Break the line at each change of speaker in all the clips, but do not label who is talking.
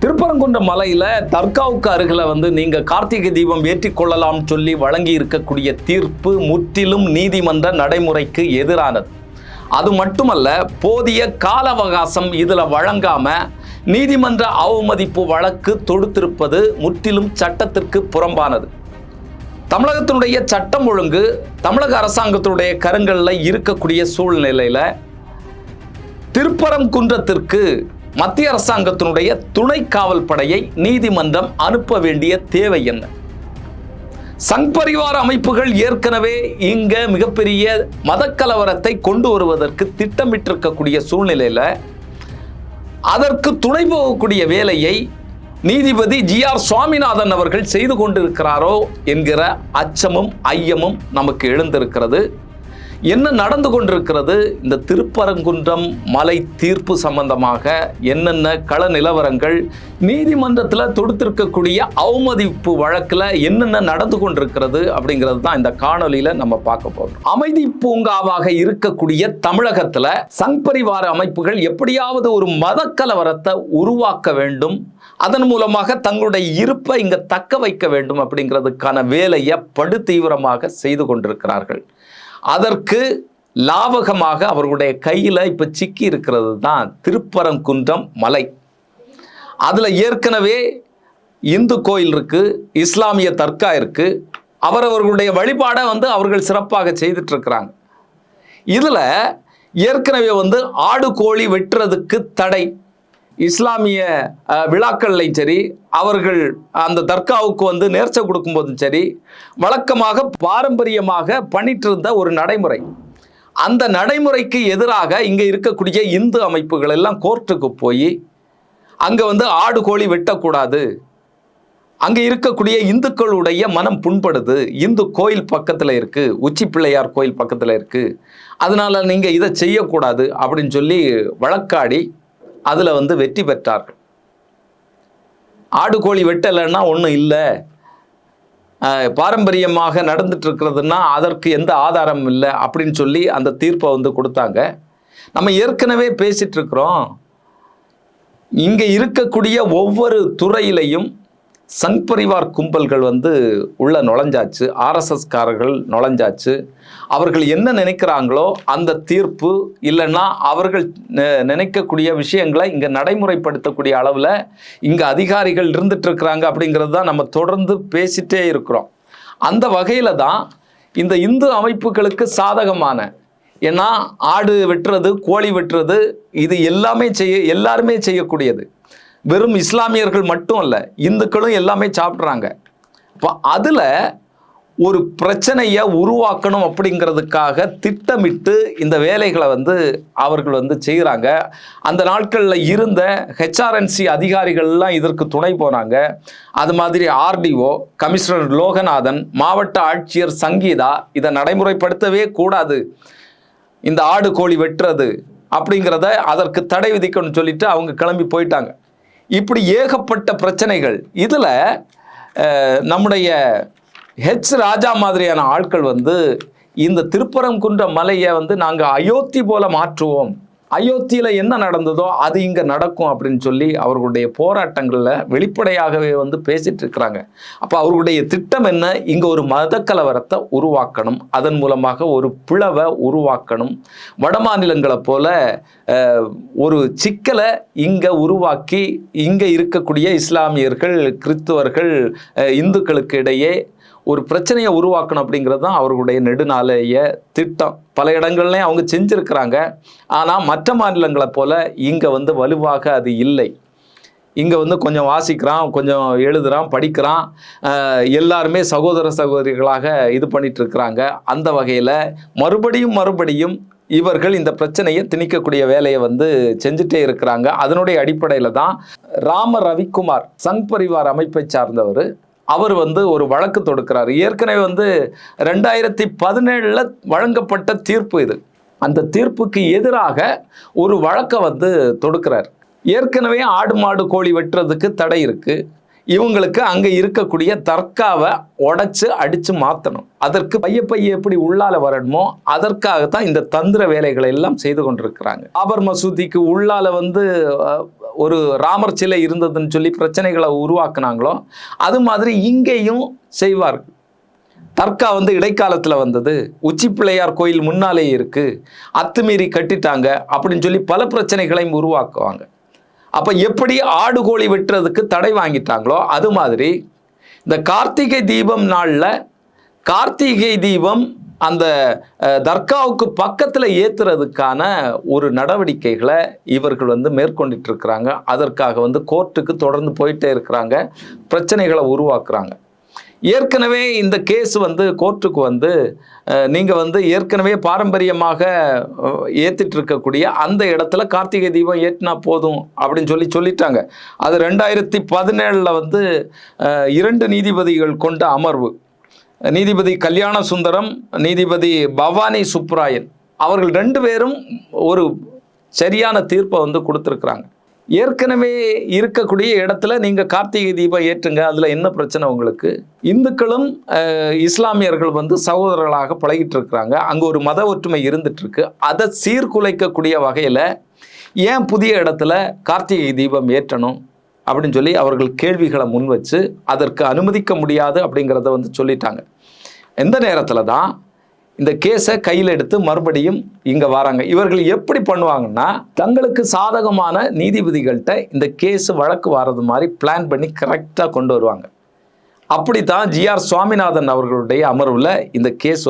திருப்பரங்குன்றம் மலையில தர்காவுக்கு அருகில நீங்க கார்த்திகை தீபம் ஏற்றி கொள்ளலாம் சொல்லி வழங்கி இருக்கக்கூடிய தீர்ப்பு முற்றிலும் நீதிமன்ற நடைமுறைக்கு எதிரானது. அது மட்டுமல்ல, போதிய கால அவகாசம் இதுல வழங்காம நீதிமன்ற அவமதிப்பு வழக்கு தொடுத்திருப்பது முற்றிலும் சட்டத்திற்கு புறம்பானது. தமிழகத்தினுடைய சட்டம் ஒழுங்கு தமிழக அரசாங்கத்தினுடைய கரங்கள்ல இருக்கக்கூடிய சூழ்நிலையில திருப்பரங்குன்றத்திற்கு மத்திய அரசாங்கத்தினுடைய துணை காவல் படையை நீதிமன்றம் அனுப்ப வேண்டிய தேவை என்ன? சங் பரிவார அமைப்புகள் ஏற்கனவே இங்க மிகப்பெரிய மதக்கலவரத்தை கொண்டு வருவதற்கு திட்டமிட்டிருக்கக்கூடிய சூழ்நிலையில அதற்கு துணை போகக்கூடிய வேலையை நீதிபதி GR சுவாமிநாதன் அவர்கள் செய்து கொண்டிருக்கிறாரோ என்கிற அச்சமும் ஐயமும் நமக்கு எழுந்திருக்கிறது. என்ன நடந்து கொண்டிருக்கிறது? இந்த திருப்பரங்குன்றம் மலை தீர்ப்பு சம்பந்தமாக என்னென்ன கள நிலவரங்கள், நீதிமன்றத்தில் தொடுத்திருக்கக்கூடிய அவமதிப்பு வழக்கில் என்னென்ன நடந்து கொண்டிருக்கிறது அப்படிங்கிறது தான் இந்த காணொலியில நம்ம பார்க்க போகிறோம். அமைதி பூங்காவாக இருக்கக்கூடிய தமிழகத்தில் சங் பரிவார அமைப்புகள் எப்படியாவது ஒரு மதக்கலவரத்தை உருவாக்க வேண்டும், அதன் மூலமாக தங்களுடைய இருப்பை இங்க தக்க வைக்க வேண்டும் அப்படிங்கிறதுக்கான வேலையை படு தீவிரமாக செய்து கொண்டிருக்கிறார்கள். அதற்கு லாபகமாக அவர்களுடைய கையில் இப்ப சிக்கி இருக்கிறது தான் திருப்பரங்குன்றம் மலை. அதுல ஏற்கனவே இந்து கோயில் இருக்கு, இஸ்லாமிய தர்கா இருக்கு, அவர்களுடைய வழிபாடை அவர்கள் சிறப்பாக செய்துட்டு இருக்கிறாங்க. இதுல ஏற்கனவே ஆடு கோழி வெட்டுறதுக்கு தடை, இஸ்லாமிய விழாக்கள்லையும் சரி, அவர்கள் அந்த தர்காவுக்கு நேர்ச்சை கொடுக்கும்போதும் சரி, வழக்கமாக பாரம்பரியமாக பண்ணிட்டு இருந்த ஒரு நடைமுறை. அந்த நடைமுறைக்கு எதிராக இங்க இருக்கக்கூடிய இந்து அமைப்புகள் எல்லாம் கோர்ட்டுக்கு போய் அங்க ஆடு கோழி வெட்டக்கூடாது, அங்க இருக்கக்கூடிய இந்துக்களுடைய மனம் புண்படுது, இந்து கோயில் பக்கத்துல இருக்கு, உச்சி பிள்ளையார் கோயில் பக்கத்துல இருக்கு, அதனால நீங்க இதை செய்யக்கூடாது அப்படின்னு சொல்லி வழக்காடி அதுல வெற்றி பெற்றார்கள். ஆடு கோழி வெட்டலைன்னா ஒன்றும் இல்லை, பாரம்பரியமாக நடந்துட்டு இருக்கிறதுனா அதற்கு எந்த ஆதாரமும் இல்லை அப்படின்னு சொல்லி அந்த தீர்ப்பை கொடுத்தாங்க. நம்ம ஏற்கனவே பேசிட்டு இருக்கிறோம், இங்க இருக்கக்கூடிய ஒவ்வொரு துறையிலையும் சங் பரிவார் கும்பல்கள் உள்ள நுழைஞ்சாச்சு, RSS காரர்கள் நுழைஞ்சாச்சு. அவர்கள் என்ன நினைக்கிறாங்களோ அந்த தீர்ப்பு இல்லைன்னா அவர்கள் நினைக்கக்கூடிய விஷயங்களை இங்க நடைமுறைப்படுத்தக்கூடிய அளவில் இங்க அதிகாரிகள் இருந்துட்டு இருக்கிறாங்க அப்படிங்கிறது தான் நம்ம தொடர்ந்து பேசிட்டே இருக்கிறோம். அந்த வகையில தான் இந்த இந்து அமைப்புகளுக்கு சாதகமான, ஏன்னா ஆடு வெட்டுறது, கோழி வெட்டுறது இது எல்லாருமே செய்யக்கூடியது. வெறும் இஸ்லாமியர்கள் மட்டும் அல்ல, இந்துக்களும் எல்லாமே சாப்பிட்றாங்க. இப்போ அதில் ஒரு பிரச்சனையை உருவாக்கணும் அப்படிங்கிறதுக்காக திட்டமிட்டு இந்த வேலைகளை அவர்கள் செய்கிறாங்க. அந்த நாட்களில் இருந்த HRNC அதிகாரிகள்லாம் இதற்கு துணை போனாங்க. அது மாதிரி RDO கமிஷனர் லோகநாதன், மாவட்ட ஆட்சியர் சங்கீதா இதை நடைமுறைப்படுத்தவே கூடாது, இந்த ஆடு கோழி வெட்டுறது அப்படிங்கிறத அதற்கு தடை விதிக்கணும்னு சொல்லிட்டு அவங்க கிளம்பி போயிட்டாங்க. இப்படி ஏகப்பட்ட பிரச்சனைகள். இதில் நம்முடைய ராஜா மாதிரியான ஆட்கள் இந்த திருப்பரங்குன்றம் மலையை நாங்கள் அயோத்தி போல மாற்றுவோம், அயோத்தியில் என்ன நடந்ததோ அது இங்கே நடக்கும் அப்படின்னு சொல்லி அவர்களுடைய போராட்டங்களில் வெளிப்படையாகவே பேசிட்டு இருக்கிறாங்க. அப்போ அவர்களுடைய திட்டம் என்ன? இங்கே ஒரு மத கலவரத்தை உருவாக்கணும், அதன் மூலமாக ஒரு பிளவை உருவாக்கணும், வட மாநிலங்களை போல ஒரு சிக்கலை இங்கே உருவாக்கி இங்கே இருக்கக்கூடிய இஸ்லாமியர்கள், கிறிஸ்துவர்கள், இந்துக்களுக்கு இடையே ஒரு பிரச்சனையை உருவாக்கணும் அப்படிங்கிறது தான் அவர்களுடைய நெடுநாளைய திட்டம். பல இடங்கள்லையும் அவங்க செஞ்சுருக்கிறாங்க. ஆனால் மற்ற மாநிலங்களை போல இங்கே வலுவாக அது இல்லை. இங்கே கொஞ்சம் வாசிக்கிறான், கொஞ்சம் எழுதுகிறான், படிக்கிறான், எல்லாருமே சகோதர சகோதரிகளாக இது பண்ணிட்டு இருக்கிறாங்க. அந்த வகையில் மறுபடியும் இவர்கள் இந்த பிரச்சனையை திணிக்கக்கூடிய வேலையை செஞ்சுட்டே இருக்கிறாங்க. அதனுடைய அடிப்படையில் தான் ராம ரவிக்குமார் சங் பரிவார் அமைப்பை சார்ந்தவர், அவர் ஒரு வழக்கு தொடுக்கிறார். ஏற்கனவே 2017 வழங்கப்பட்ட தீர்ப்பு இது. அந்த தீர்ப்புக்கு எதிராக ஒரு வழக்கை தொடுக்கிறார். ஏற்கனவே ஆடு மாடு கோழி வெட்டுறதுக்கு தடை இருக்கு. இவங்களுக்கு அங்கே இருக்கக்கூடிய தர்காவை உடைச்சு அடித்து மாற்றணும். அதற்கு பைய எப்படி உள்ளால வரணுமோ அதற்காகத்தான் இந்த தந்திர வேலைகளை எல்லாம் செய்து கொண்டிருக்கிறாங்க. பாபர் மசூதிக்கு உள்ளால ஒரு ராமர் சிலை இருந்ததுன்னு சொல்லி பிரச்சனைகளை உருவாக்குனாங்களோ அது மாதிரி இங்கேயும் செய்வார்கள். தர்கா இடைக்காலத்தில் வந்தது, உச்சி பிள்ளையார் கோயில் முன்னாலே இருக்கு, அத்துமீறி கட்டிட்டாங்க அப்படின்னு சொல்லி பல பிரச்சனைகளையும் உருவாக்குவாங்க. அப்போ எப்படி ஆடு கோழி வெட்டுறதுக்கு தடை வாங்கிட்டாங்களோ அது மாதிரி இந்த கார்த்திகை தீபம் நாளில் கார்த்திகை தீபம் அந்த தர்காவுக்கு பக்கத்தில் ஏற்றுறதுக்கான ஒரு நடவடிக்கைகளை இவர்கள் மேற்கொண்டுட்டு இருக்கிறாங்க. அதற்காக கோர்ட்டுக்கு தொடர்ந்து போயிட்டே இருக்கிறாங்க, பிரச்சனைகளை உருவாக்குறாங்க. ஏற்கனவே இந்த கேஸ் கோர்ட்டுக்கு நீங்கள் ஏற்கனவே பாரம்பரியமாக ஏற்றிட்டு இருக்கக்கூடிய அந்த இடத்துல கார்த்திகை தீபம் ஏற்றினா போதும் அப்படின்னு சொல்லிட்டாங்க. அது 2017 2 நீதிபதிகள் கொண்ட அமர்வு, நீதிபதி கல்யாண சுந்தரம், நீதிபதி பவானி சுப்ராயன் அவர்கள் 2 பேரும் ஒரு சரியான தீர்ப்பை கொடுத்துருக்குறாங்க. ஏற்கனவே இருக்கக்கூடிய இடத்துல நீங்கள் கார்த்திகை தீபம் ஏற்றுங்க, அதில் என்ன பிரச்சனை உங்களுக்கு? இந்துக்களும் இஸ்லாமியர்கள் சகோதரர்களாக பழகிட்டு இருக்கிறாங்க, அங்கே ஒரு மத ஒற்றுமை இருந்துட்டு இருக்கு. அதை சீர்குலைக்கக்கூடிய வகையில் ஏன் புதிய இடத்துல கார்த்திகை தீபம் ஏற்றணும் அப்படின்னு சொல்லி அவர்கள் கேள்விகளை முன் வச்சு அதற்கு அனுமதிக்க முடியாது அப்படிங்கிறத சொல்லிட்டாங்க. எந்த நேரத்தில் தான் இந்த கேஸை கையில் எடுத்து மறுபடியும் இங்கே வராங்க. இவர்கள் எப்படி பண்ணுவாங்கன்னா தங்களுக்கு சாதகமான நீதிபதிகள்கிட்ட இந்த கேஸு வழக்கு வர்றது மாதிரி பிளான் பண்ணி கரெக்டாக கொண்டு வருவாங்க. அப்படித்தான் ஜிஆர் சுவாமிநாதன் அவர்களுடைய அமர்வில் இந்த கேஸ்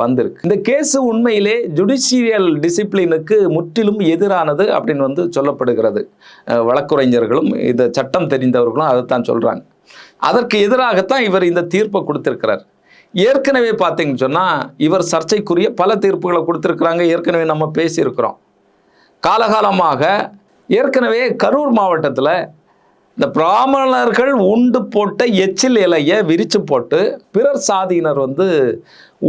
வந்திருக்கு. இந்த கேஸு உண்மையிலே ஜுடிஷியல் டிசிப்ளினுக்கு முற்றிலும் எதிரானது அப்படின்னு சொல்லப்படுகிறது. வழக்குரைஞர்களும் இந்த சட்டம் தெரிந்தவர்களும் அதைத்தான் சொல்கிறாங்க. அதற்கு எதிராகத்தான் இவர் இந்த தீர்ப்பை கொடுத்திருக்கிறார். ஏற்கனவே பார்த்தீங்கன்னு சொன்னால் இவர் சர்ச்சைக்குரிய பல தீர்ப்புகளை கொடுத்துருக்குறாங்க. ஏற்கனவே நம்ம பேசியிருக்கிறோம். காலகாலமாக ஏற்கனவே கரூர் மாவட்டத்தில் இந்த பிராமணர்கள் உண்டு போட்ட எச்சில் இலையை விரித்து போட்டு பிறர் சாதியினர்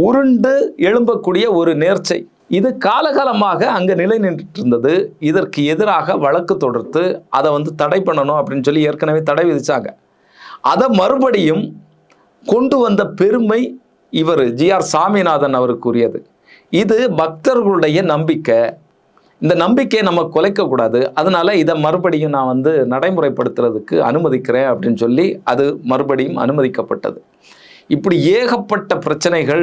உருண்டு எழும்பக்கூடிய ஒரு நேர்ச்சை, இது காலகாலமாக அங்கே நிலை நின்றுட்டு இருந்தது. இதற்கு எதிராக வழக்கு தொடுத்து அதை தடை பண்ணணும் அப்படின்னு சொல்லி ஏற்கனவே தடை விதித்தாங்க. அதை மறுபடியும் கொண்டு வந்த பெருமை இவர் ஜிஆர் சாமிநாதன் அவருக்குரியது. இது பக்தர்களுடைய நம்பிக்கை, இந்த நம்பிக்கையை நம்ம குலைக்கக்கூடாது, அதனால இதை மறுபடியும் நான் நடைமுறைப்படுத்துறதுக்கு அனுமதிக்கிறேன் அப்படின்னு சொல்லி அது மறுபடியும் அனுமதிக்கப்பட்டது. இப்படி ஏகப்பட்ட பிரச்சனைகள்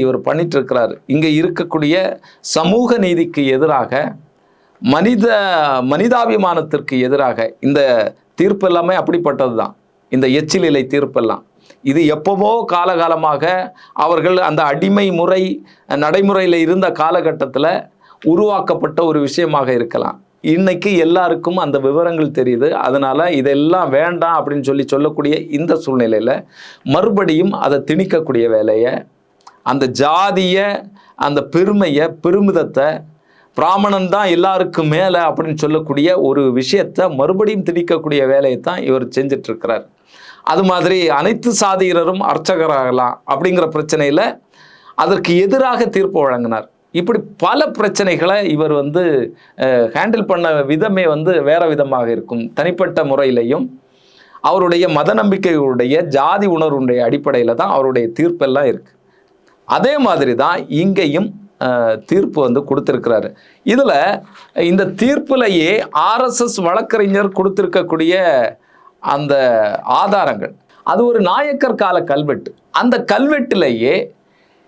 இவர் பண்ணிட்டு இருக்கிறார். இங்கே இருக்கக்கூடிய சமூக நீதிக்கு எதிராக, மனிதாபிமானத்திற்கு எதிராக இந்த தீர்ப்பு எல்லாமே அப்படிப்பட்டது தான். இந்த எச்சில் இலை தீர்ப்பெல்லாம் இது எப்பவோ காலகாலமாக அவர்கள் அந்த அடிமை முறை நடைமுறையில் இருந்த காலகட்டத்தில் உருவாக்கப்பட்ட ஒரு விஷயமாக இருக்கலாம். இன்னைக்கு எல்லாருக்கும் அந்த விவரங்கள் தெரியுது. அதனால இதெல்லாம் வேண்டாம் அப்படின்னு சொல்லக்கூடிய இந்த சூழ்நிலையில் மறுபடியும் அதை திணிக்கக்கூடிய வேலையை, அந்த ஜாதிய அந்த பெருமையை, பெருமிதத்தை, பிராமணன் தான் எல்லாருக்கும் மேலே அப்படின்னு சொல்லக்கூடிய ஒரு விஷயத்தை மறுபடியும் திணிக்கக்கூடிய வேலையை தான் இவர் செஞ்சிட்டு இருக்கிறார். அது மாதிரி அனைத்து சாதியினரும் அர்ச்சகராகலாம் அப்படிங்கிற பிரச்சனையில் அதற்கு எதிராக தீர்ப்பு வழங்கினார். இப்படி பல பிரச்சனைகளை இவர் ஹேண்டில் பண்ண விதமே வேற விதமாக இருக்கும். தனிப்பட்ட முறையிலையும் அவருடைய மத நம்பிக்கைகளுடைய ஜாதி உணர்வுடைய அடிப்படையில் தான் அவருடைய தீர்ப்பெல்லாம் இருக்கு. அதே மாதிரி தான் இங்கேயும் தீர்ப்பு கொடுத்திருக்கிறாரு. இதில் இந்த தீர்ப்புலையே ஆர்எஸ்எஸ் வழக்கறிஞர் கொடுத்திருக்கக்கூடிய அந்த ஆதாரங்கள், அது ஒரு நாயக்கர் கால கல்வெட்டு. அந்த கல்வெட்டிலேயே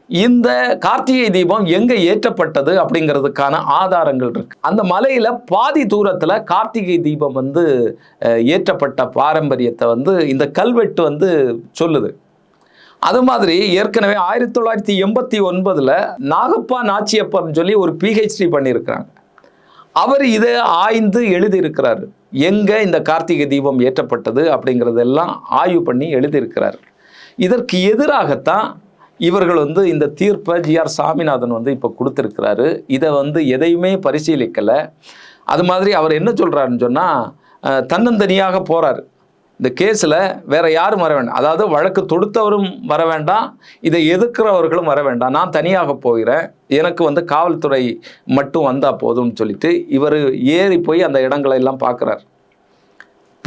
இந்த கார்த்திகை தீபம் எங்கே ஏற்றப்பட்டது அப்படிங்கிறதுக்கான ஆதாரங்கள் இருக்கு. அந்த மலையில் பாதி தூரத்தில் கார்த்திகை தீபம் ஏற்றப்பட்ட பாரம்பரியத்தை இந்த கல்வெட்டு சொல்லுது. அது மாதிரி ஏற்கனவே 1989 நாகப்பா நாச்சியப்பர்னு சொல்லி ஒரு PhD பண்ணியிருக்கிறாங்க. அவர் இதை ஆய்ந்து எழுதியிருக்கிறார். எங்கே இந்த கார்த்திகை தீபம் ஏற்றப்பட்டது அப்படிங்கிறதெல்லாம் ஆய்வு பண்ணி எழுதியிருக்கிறார். இதற்கு எதிராகத்தான் இவர்கள் இந்த தீர்ப்பை ஜிஆர் சாமிநாதன் இப்போ கொடுத்துருக்கிறாரு. இதை எதையுமே பரிசீலிக்கலை. அது மாதிரி அவர் என்ன சொல்கிறாருன்னு சொன்னால், தன்னந்தனியாக போகிறார். இந்த கேஸில் வேற யாரும் வர வேண்டாம், அதாவது வழக்கு தொடுத்தவரும் வர வேண்டாம், இதை எதிர்க்கிறவர்களும் வர வேண்டாம், நான் தனியாக போகிறேன், எனக்கு காவல்துறை மட்டும் வந்தால் போதும்னு சொல்லிட்டு இவர் ஏறி போய் அந்த இடங்களை எல்லாம் பார்க்குறார்.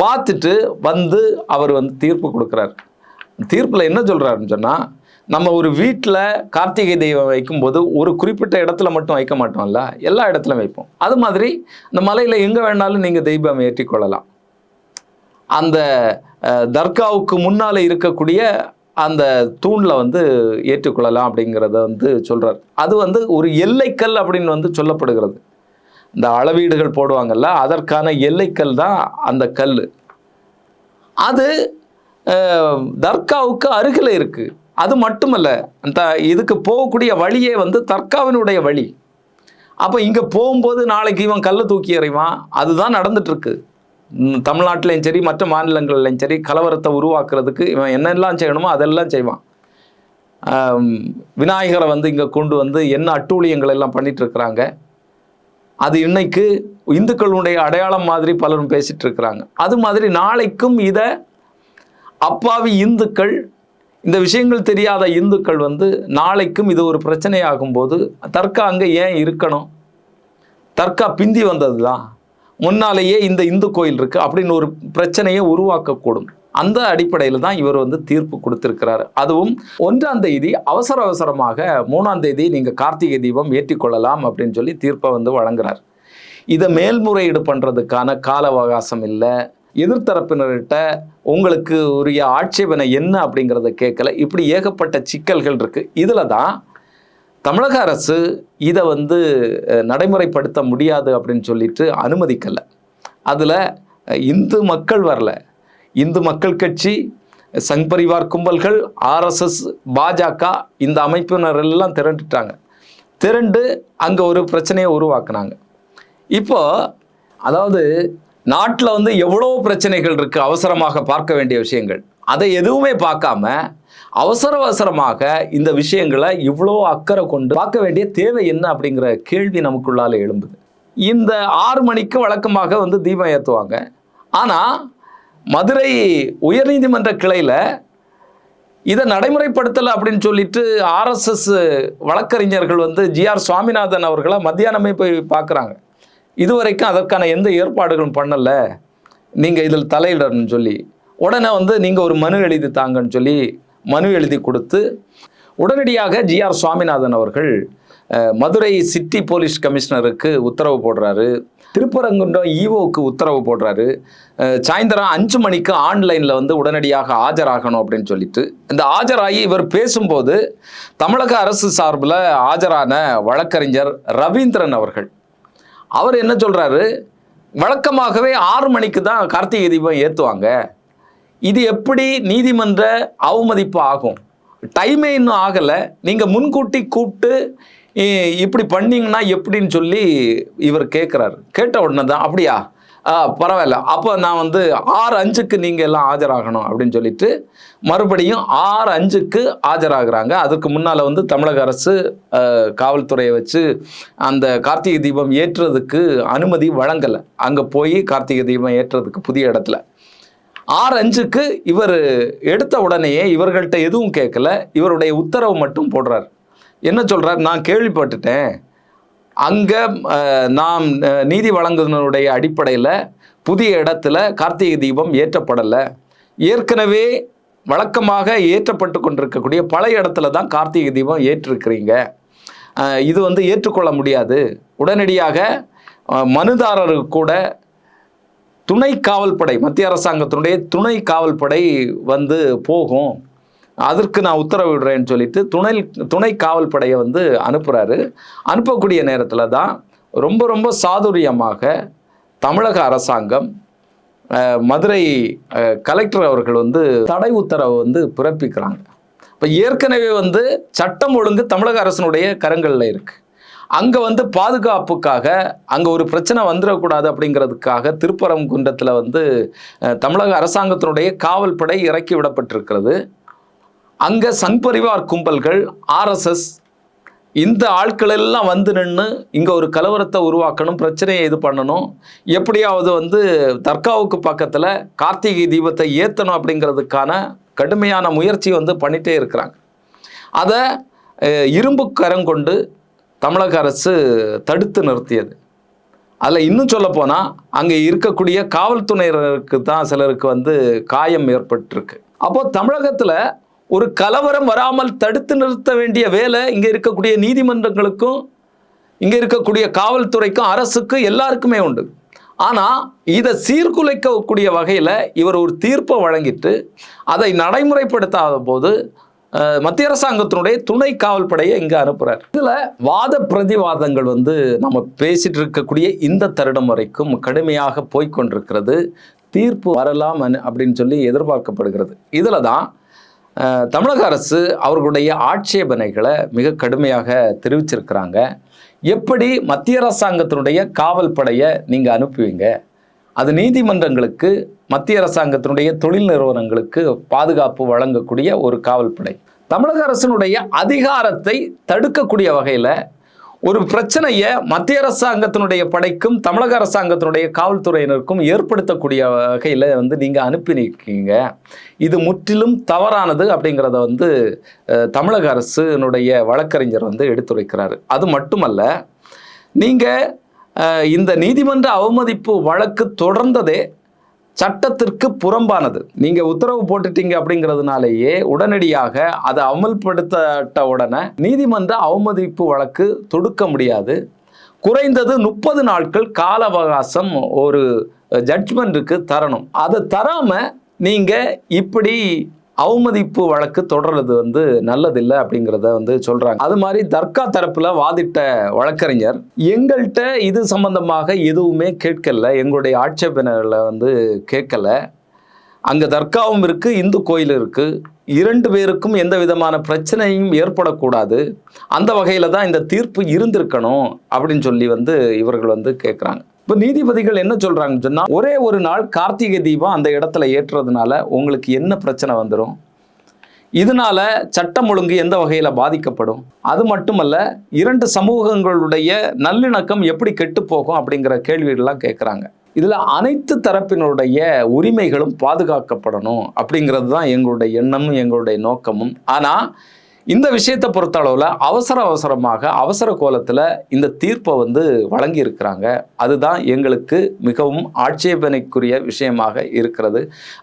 பார்த்துட்டு வந்து அவர் வந்து தீர்ப்பு கொடுக்குறாரு. தீர்ப்பில் என்ன சொல்கிறாருன்னு சொன்னால், நம்ம ஒரு வீட்டில் கார்த்திகை தெய்வம் வைக்கும்போது ஒரு குறிப்பிட்ட இடத்துல மட்டும் வைக்க மாட்டோம்ல, எல்லா இடத்துலையும் வைப்போம். அது மாதிரி இந்த மலையில் எங்கே வேணாலும் நீங்கள் தெய்வம் ஏற்றிக்கொள்ளலாம். அந்த தர்காவுக்கு முன்னால் இருக்கக்கூடிய அந்த தூணில் வந்து ஏற்றுக்கொள்ளலாம் அப்படிங்கிறத வந்து சொல்கிறார். அது வந்து ஒரு எல்லைக்கல் அப்படின்னு வந்து சொல்லப்படுகிறது. இந்த அளவீடுகள் போடுவாங்கல்ல, அதற்கான எல்லைக்கல் தான் அந்த கல். அது தர்காவுக்கு அருகில் இருக்குது. அது மட்டுமல்ல, அந்த இதுக்கு போகக்கூடிய வழியே வந்து தர்காவினுடைய வழி. அப்போ இங்கே போகும்போது நாளைக்கு இவன் கல்லை தூக்கி எறிவான். அதுதான் நடந்துட்டுருக்கு. தமிழ்நாட்டிலையும் சரி மற்ற மாநிலங்கள்லையும் சரி கலவரத்தை உருவாக்குறதுக்கு இவன் என்னெல்லாம் செய்யணுமோ அதெல்லாம் செய்வான். விநாயகரை வந்து இங்கே கொண்டு வந்து என்ன அட்டூழியங்கள் எல்லாம் பண்ணிட்டு இருக்கிறாங்க. அது இன்னைக்கு இந்துக்களுடைய அடையாளம் மாதிரி பலரும் பேசிட்டு இருக்கிறாங்க. அது மாதிரி நாளைக்கும் இதை அப்பாவி இந்துக்கள், இந்த விஷயங்கள் தெரியாத இந்துக்கள் வந்து நாளைக்கும் இது ஒரு பிரச்சனையாகும் போது தர்கா அங்கே ஏன் இருக்கணும்? தர்கா பிந்தி வந்தது தான், முன்னாலேயே இந்த இந்து கோயில் இருக்கு அப்படின்னு ஒரு பிரச்சனையை உருவாக்கக்கூடும். அந்த அடிப்படையில் தான் இவர் வந்து தீர்ப்பு கொடுத்திருக்கிறார். அதுவும் 1ஆம் தேதி அவசரமாக 3ஆம் தேதி நீங்கள் கார்த்திகை தீபம் ஏற்றிக்கொள்ளலாம் அப்படின்னு சொல்லி தீர்ப்பை வந்து வழங்குறார். இதை மேல்முறையீடு பண்ணுறதுக்கான கால அவகாசம் இல்லை. எதிர்த்தரப்பினர்கிட்ட உங்களுக்கு உரிய ஆட்சேபனை என்ன அப்படிங்கிறத கேட்கல. இப்படி ஏகப்பட்ட சிக்கல்கள் இருக்குது. இதில் தான் தமிழக அரசு இதை வந்து நடைமுறைப்படுத்த முடியாது அப்படின்னு சொல்லிட்டு அனுமதிக்கலை. அதில் இந்து மக்கள் வரல, இந்து மக்கள் கட்சி, சங் பரிவார் கும்பல்கள், RSS, பாஜக இந்த அமைப்பினர் எல்லாம் திரண்டு அங்கே ஒரு பிரச்சனையை உருவாக்குனாங்க. இப்போ அதாவது நாட்டில் வந்து எவ்வளோ பிரச்சனைகள் இருக்குது, அவசரமாக பார்க்க வேண்டிய விஷயங்கள். அதை எதுவுமே பார்க்காம அவசரமாக இந்த விஷயங்களை இவ்வளோ அக்கறை கொண்டு பார்க்க வேண்டிய தேவை என்ன அப்படிங்கிற கேள்வி நமக்குள்ளால எழும்புது. இந்த 6 மணிக்கு வழக்கமாக வந்து தீபம் ஏற்றுவாங்க. ஆனால் மதுரை உயர்நீதிமன்ற கிளையில் இதை நடைமுறைப்படுத்தலை அப்படின்னு சொல்லிட்டு RSS வழக்கறிஞர்கள் வந்து GR சுவாமிநாதன் அவர்களை மத்தியானமே போய் பார்க்குறாங்க. இதுவரைக்கும் அதற்கான எந்த ஏற்பாடுகளும் பண்ணலை, நீங்கள் இதில் தலையிடணும்னு சொல்லி உடனே வந்து நீங்கள் ஒரு மனு எழுதி தாங்கன்னு சொல்லி மனு எழுதி கொடுத்து உடனடியாக GR சுவாமிநாதன் அவர்கள் மதுரை சிட்டி போலீஸ் கமிஷனருக்கு உத்தரவு போடுறாரு. திருப்பரங்குன்றம் EOக்கு உத்தரவு போடுறாரு. சாயந்தரம் 5 மணிக்கு ஆன்லைனில் வந்து உடனடியாக ஆஜராகணும் அப்படின்னு சொல்லிட்டு. இந்த ஆஜராகி இவர் பேசும்போது தமிழக அரசு சார்பில் ஆஜரான வழக்கறிஞர் ரவீந்திரன் அவர் என்ன சொல்கிறாரு, வழக்கமாகவே 6 மணிக்கு தான் கார்த்திகை தீபம் ஏற்றுவாங்க, இது எப்படி நீதிமன்ற அவமதிப்பு ஆகும்? டைமே இன்னும் ஆகலை, நீங்கள் முன்கூட்டி கூப்பிட்டு இப்படி பண்ணிங்கன்னா எப்படின்னு சொல்லி இவர் கேட்குறாரு. கேட்ட உடனே தான் அப்படியா பரவாயில்ல, அப்போ நான் வந்து 6:05க்கு நீங்கள் எல்லாம் ஆஜராகணும் அப்படின்னு சொல்லிட்டு மறுபடியும் 6:05க்கு ஆஜராகிறாங்க. அதுக்கு முன்னால் வந்து தமிழக அரசு காவல்துறையை வச்சு அந்த கார்த்திகை தீபம் ஏற்றுறதுக்கு அனுமதி வழங்கலை. அங்கே போய் கார்த்திகை தீபம் ஏற்றுறதுக்கு புதிய இடத்துல 6:05க்கு இவர் எடுத்த உடனேயே இவர்கள்ட்ட எதுவும் கேட்கல, இவருடைய உத்தரவு மட்டும் போடுறார். என்ன சொல்கிறார், நான் கேள்விப்பட்டுட்டேன், அங்கே நாம் நீதி வழங்குனருடைய அடிப்படையில் புதிய இடத்துல கார்த்திகை தீபம் ஏற்றப்படலை, ஏற்கனவே வழக்கமாக ஏற்றப்பட்டு கொண்டிருக்கக்கூடிய பழைய இடத்துல தான் கார்த்திகை தீபம் ஏற்றிருக்கிறீங்க, இது வந்து ஏற்றுக்கொள்ள முடியாது. உடனடியாக மனுதாரருக்கு கூட துணை காவல்படை, மத்திய அரசாங்கத்தினுடைய துணை காவல்படை வந்து போகும், அதற்கு நான் உத்தரவிடுறேன்னு சொல்லிட்டு துணை காவல்படையை வந்து அனுப்புகிறாரு. அனுப்பக்கூடிய நேரத்தில் தான் ரொம்ப சாதுரியமாக தமிழக அரசாங்கம் மதுரை கலெக்டர் அவர்கள் வந்து தடை உத்தரவை வந்து பிறப்பிக்கிறாங்க. இப்போ ஏற்கனவே வந்து சட்டம் ஒழுங்கு தமிழக அரசினுடைய கரங்களில் இருக்குது. அங்கே வந்து பாதுகாப்புக்காக அங்கே ஒரு பிரச்சனை வந்துடக்கூடாது அப்படிங்கிறதுக்காக திருப்பரங்குன்றத்தில் வந்து தமிழக அரசாங்கத்தினுடைய காவல்படை இறக்கி விடப்பட்டிருக்கிறது. அங்கே சங் பரிவார் கும்பல்கள், RSS இந்த ஆட்கள் எல்லாம் வந்து நின்று இங்கே ஒரு கலவரத்தை உருவாக்கணும், பிரச்சனையை இது பண்ணணும், எப்படியாவது வந்து தர்காவுக்கு பக்கத்தில் கார்த்திகை தீபத்தை ஏற்றணும் அப்படிங்கிறதுக்கான கடுமையான முயற்சி வந்து பண்ணிகிட்டே இருக்கிறாங்க. அதை இரும்பு கரம் கொண்டு தமிழக அரசு தடுத்து நிறுத்தியது. அதில் இன்னும் சொல்ல போனால் அங்கே இருக்கக்கூடிய காவல்துறையினருக்கு தான் சிலருக்கு வந்து காயம் ஏற்பட்டிருக்கு. அப்போ தமிழகத்தில் ஒரு கலவரம் வராமல் தடுத்து நிறுத்த வேண்டிய வேலை இங்கே இருக்கக்கூடிய நீதிமன்றங்களுக்கும் இங்கே இருக்கக்கூடிய காவல்துறைக்கும் அரசுக்கும் எல்லாருக்குமே உண்டு. ஆனால் இதை சீர்குலைக்கக்கூடிய வகையில் இவர் ஒரு தீர்ப்பை வழங்கிட்டு அதை நடைமுறைப்படுத்தாத போது மத்திய அரசாங்கத்தினுடைய துணை காவல்படையை இங்கே அனுப்புகிறார். இதில் வாத பிரதிவாதங்கள் வந்து நம்ம பேசிட்டு இருக்கக்கூடிய இந்த தருணம் வரைக்கும் கடுமையாக போய்கொண்டிருக்கிறது. தீர்ப்பு வரலாம் அப்படின்னு சொல்லி எதிர்பார்க்கப்படுகிறது. இதில் தான் தமிழக அரசு அவர்களுடைய ஆட்சேபனைகளை மிக கடுமையாக தெரிவிச்சிருக்கிறாங்க. எப்படி மத்திய அரசாங்கத்தினுடைய காவல் படையை நீங்கள் அனுப்புவீங்க? அது நீதிமன்றங்களுக்கு மத்திய அரசாங்கத்தினுடைய தொழில் நிறுவனங்களுக்கு பாதுகாப்பு வழங்கக்கூடிய ஒரு காவல் படை. தமிழக அரசினுடைய அதிகாரத்தை தடுக்கக்கூடிய வகையில் ஒரு பிரச்சனையை மத்திய அரசாங்கத்தினுடைய படைக்கும் தமிழக அரசாங்கத்தினுடைய காவல்துறையினருக்கும் ஏற்படுத்தக்கூடிய வகையில் வந்து நீங்கள் அனுப்பியிருக்கீங்க. இது முற்றிலும் தவறானது அப்படிங்கிறத வந்து தமிழக அரசினுடைய வழக்கறிஞர் வந்து எடுத்துரைக்கிறாரு. அது மட்டுமல்ல, நீங்கள் இந்த நீதிமன்ற அவமதிப்பு வழக்கு தொடர்ந்ததே சட்டத்திற்கு புறம்பானது. நீங்கள் உத்தரவு போட்டுட்டீங்க அப்படிங்கிறதுனாலேயே உடனடியாக அதை அமல்படுத்தப்பட்ட உடனே நீதிமன்ற அவமதிப்பு வழக்கு தொடுக்க முடியாது. குறைந்தது 30 நாட்கள் கால அவகாசம் ஒரு ஜட்ஜ்மெண்ட்டுக்கு தரணும். அதை தராமல் நீங்கள் இப்படி அவமதிப்பு வழக்கு தொடர்றது வந்து நல்லதில்லை அப்படிங்கிறத வந்து சொல்கிறாங்க. அது மாதிரி தர்கா தரப்பில் வாதிட்ட வழக்கறிஞர் எங்கள்கிட்ட இது சம்பந்தமாக எதுவுமே கேட்கல, எங்களுடைய ஆட்சேபனைகளை வந்து கேட்கல. அங்கே தர்காவும் இருக்குது, இந்து கோயில் இருக்குது, 2 பேருக்கும் எந்த விதமான பிரச்சனையும் ஏற்படக்கூடாது. அந்த வகையில் தான் இந்த தீர்ப்பு இருந்திருக்கணும் அப்படின்னு சொல்லி வந்து இவர்கள் வந்து கேட்குறாங்க. இப்போ நீதிபதிகள் என்ன சொல்கிறாங்கன்னு சொன்னால், ஒரே ஒரு நாள் கார்த்திகை தீபம் அந்த இடத்துல ஏற்றுறதுனால உங்களுக்கு என்ன பிரச்சனை வந்துடும்? இதனால சட்டம் ஒழுங்கு எந்த வகையில் பாதிக்கப்படும்? அது மட்டுமல்ல, 2 சமூகங்களுடைய நல்லிணக்கம் எப்படி கெட்டு போகும் அப்படிங்கிற கேள்விகள்லாம் கேட்குறாங்க. இதில் அனைத்து தரப்பினுடைய உரிமைகளும் பாதுகாக்கப்படணும் அப்படிங்கிறது தான் எங்களுடைய எண்ணமும் எங்களுடைய நோக்கமும். ஆனால் இந்த விஷயத்தை பொறுத்த அளவில் அவசரமாக அவசர கோலத்தில் இந்த தீர்ப்பை வந்து வழங்கி இருக்கிறாங்க. அதுதான் எங்களுக்கு மிகவும் ஆட்சேபனைக்குரிய விஷயமாக இருக்கிறது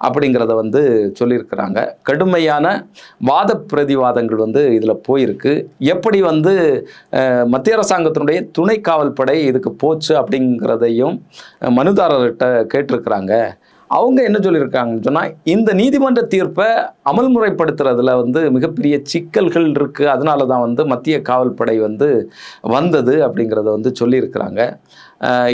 அப்படிங்கிறத வந்து சொல்லியிருக்கிறாங்க. கடுமையான வாத பிரதிவாதங்கள் வந்து இதில் போயிருக்கு. எப்படி வந்து மத்திய அரசாங்கத்தினுடைய துணை காவல் படை இதுக்கு போச்சு அப்படிங்கிறதையும் மனுதாரர்கிட்ட கேட்டிருக்கிறாங்க. அவங்க என்ன சொல்லியிருக்காங்கன்னு சொன்னால், இந்த நீதிமன்ற தீர்ப்பை அமல்முறைப்படுத்துறதுல வந்து மிகப்பெரிய சிக்கல்கள் இருக்குது, அதனால தான் வந்து மத்திய காவல் படை வந்து வந்தது அப்படிங்கிறத வந்து சொல்லியிருக்கிறாங்க.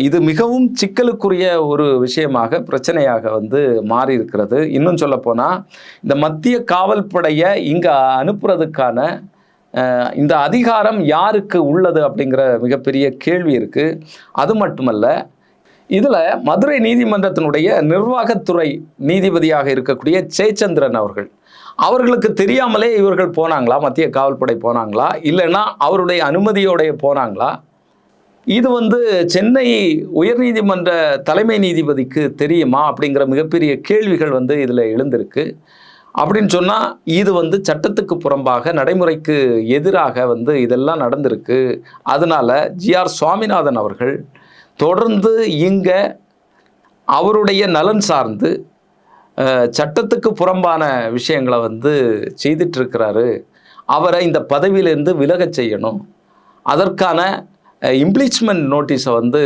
இது மிகவும் சிக்கலுக்குரிய ஒரு விஷயமாக பிரச்சனையாக வந்து மாறி இருக்கிறது. இன்னும் சொல்லப்போனால், இந்த மத்திய காவல் படையை இங்கே அனுப்புறதுக்கான இந்த அதிகாரம் யாருக்கு உள்ளது அப்படிங்கிற மிகப்பெரிய கேள்வி இருக்குது. அது மட்டுமல்ல, இதில் மதுரை நீதிமன்றத்தினுடைய நிர்வாகத்துறை நீதிபதியாக இருக்கக்கூடிய ஜெயச்சந்திரன் அவர்களுக்கு தெரியாமலே இவர்கள் போனாங்களா? மத்திய காவல்படை போனாங்களா? இல்லைன்னா அவருடைய அனுமதியோடைய போனாங்களா? இது வந்து சென்னை உயர்நீதிமன்ற தலைமை நீதிபதிக்கு தெரியுமா அப்படிங்கிற மிகப்பெரிய கேள்விகள் வந்து இதில் எழுந்திருக்கு. அப்படின்னு சொன்னால் இது வந்து சட்டத்துக்கு புறம்பாக, நடைமுறைக்கு எதிராக வந்து இதெல்லாம் நடந்திருக்கு. அதனால ஜி.ஆர். சுவாமிநாதன் அவர்கள் தொடர்ந்து இங்கே அவருடைய நலன் சார்ந்து சட்டத்துக்கு புறம்பான விஷயங்களை வந்து செய்துட்ருக்கிறாரு. அவரை இந்த பதவியிலேருந்து விலகச் செய்யணும். அதற்கான இம்ப்ளீச்மெண்ட் நோட்டீஸை வந்து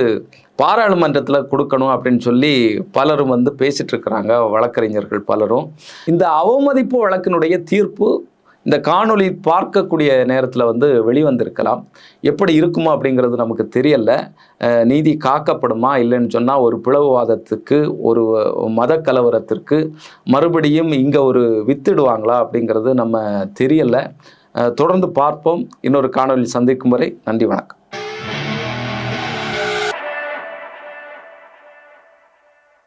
பாராளுமன்றத்தில் கொடுக்கணும் அப்படின்னு சொல்லி பலரும் வந்து பேசிகிட்ருக்கிறாங்க, வழக்கறிஞர்கள் பலரும். இந்த அவமதிப்பு வழக்கினுடைய தீர்ப்பு இந்த காணொளி பார்க்கக்கூடிய நேரத்தில் வந்து வெளிவந்திருக்கலாம். எப்படி இருக்குமோ அப்படிங்கிறது நமக்கு தெரியல. நீதி காக்கப்படுமா இல்லைன்னு சொன்னால் ஒரு பிளவுவாதத்துக்கு, ஒரு மத கலவரத்திற்கு மறுபடியும் இங்கே ஒரு வித்திடுவாங்களா அப்படிங்கிறது நம்ம தெரியல. தொடர்ந்து பார்ப்போம். இன்னொரு காணொளி சந்திக்கும் வரை நன்றி, வணக்கம்.